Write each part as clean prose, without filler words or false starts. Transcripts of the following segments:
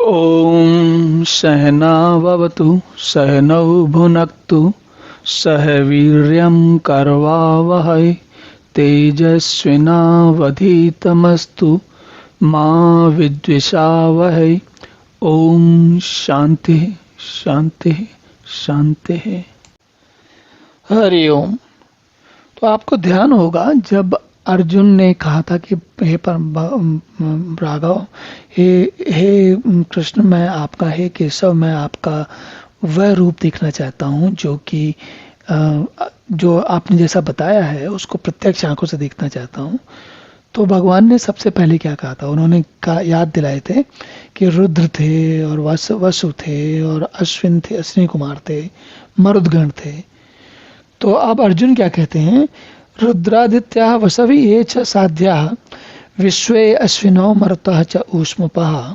ॐ सहना भवतु सहनौ भुनक्तु सह वीर्यं करवावहै तेजस्विनावधीतमस्तु मा विद्विषावहै। ओम शांति शांति शांति। हरि ओम। तो आपको ध्यान होगा जब अर्जुन ने कहा था कि हे राघव, हे कृष्ण, मैं आपका, हे केशव, मैं आपका वह रूप देखना चाहता हूँ जो कि जो आपने जैसा बताया है उसको प्रत्यक्ष आंखों से देखना चाहता हूँ। तो भगवान ने सबसे पहले क्या कहा था? उन्होंने याद दिलाए थे कि रुद्र थे और वसु थे और अश्विन थे, अश्विनी कुमार थे, मरुदगण थे। तो अब अर्जुन क्या कहते हैं? रुद्रादित्या वसवि ये च साध्या विश्वे अश्विनौ मरुतः च ऊष्मपः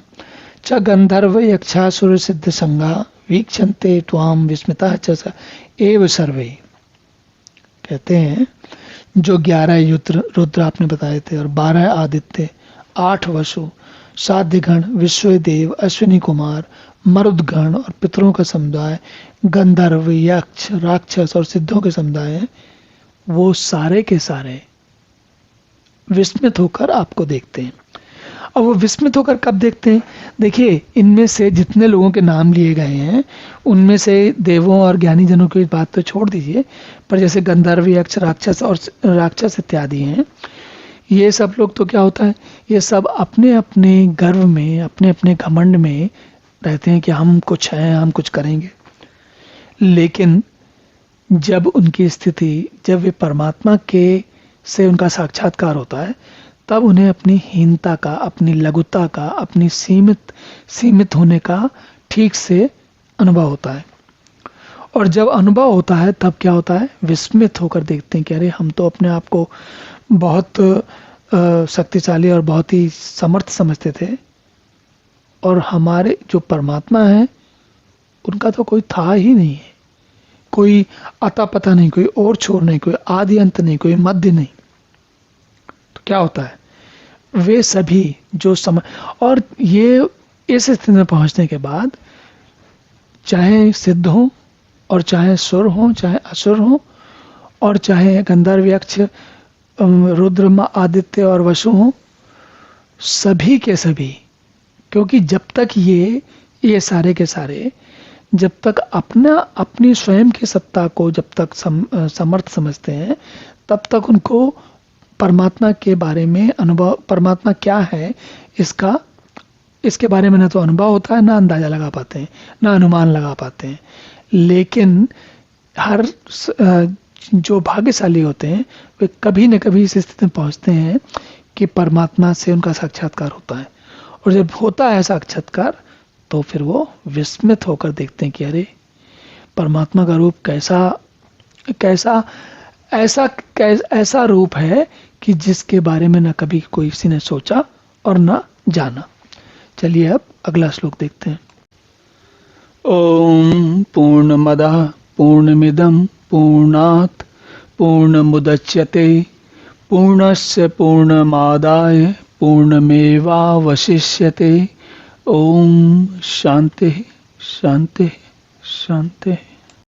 च गंधर्व यक्षासुर सिद्ध संगा वीक्षन्ते त्वाम विस्मितः च एव सर्वे। कहते हैं जो 11 रुद्र आपने बताए थे और 12 आदित्य, 8 वसु, साध्यगण, विश्वदेव, अश्विनी कुमार, मरुदगण और पितरों का समुदाय, गंधर्व, यक्ष, राक्षस और सिद्धों के समुदाय, वो सारे के सारे विस्मित होकर आपको देखते हैं। और वो विस्मित होकर कब देखते हैं? देखिए, इनमें से जितने लोगों के नाम लिए गए हैं उनमें से देवों और ज्ञानी जनों की बात तो छोड़ दीजिए, पर जैसे गंधर्व, यक्ष, राक्षस इत्यादि हैं, ये सब लोग तो क्या होता है, ये सब अपने अपने गर्व में, अपने अपने घमंड में रहते हैं कि हम कुछ हैं, हम कुछ करेंगे। लेकिन जब उनकी स्थिति, जब वे परमात्मा के से उनका साक्षात्कार होता है, तब उन्हें अपनी हीनता का, अपनी लघुता का, अपनी सीमित होने का ठीक से अनुभव होता है। और जब अनुभव होता है तब क्या होता है? विस्मित होकर देखते हैं कि अरे, हम तो अपने आप को बहुत शक्तिशाली और बहुत ही समर्थ समझते थे, और हमारे जो परमात्मा है उनका तो कोई था ही नहीं है, कोई अता पता नहीं, कोई और छोर नहीं, कोई आदि अंत नहीं, कोई मध्य नहीं। तो क्या होता है? वे सभी जो और ये इस स्थिति में पहुंचने के बाद, चाहे सिद्ध हो और चाहे सुर हो, चाहे असुर हो, और चाहे गंधर्व, यक्ष, रुद्र, आदित्य और वसु हो, सभी के सभी, क्योंकि जब तक ये सारे के सारे जब तक अपनी स्वयं की सत्ता को जब तक समर्थ समझते हैं, तब तक उनको परमात्मा के बारे में अनुभव, परमात्मा क्या है इसके बारे में ना तो अनुभव होता है, ना अंदाजा लगा पाते हैं, ना अनुमान लगा पाते हैं। लेकिन हर जो भाग्यशाली होते हैं वे कभी न कभी इस स्थिति में पहुंचते हैं कि परमात्मा से उनका साक्षात्कार होता है। और जब होता है साक्षात्कार तो फिर वो विस्मित होकर देखते हैं कि अरे, परमात्मा का रूप ऐसा रूप है कि जिसके बारे में न कभी कोई किसी ने सोचा और न जाना। चलिए अब अगला श्लोक देखते हैं। ओम पूर्णमदः पूर्णमिदं पूर्णात् पूर्णमुदच्यते पूर्णस्य पूर्णमादाय पूर्णमेवावशिष्यते। ओम शांति शांति शांति।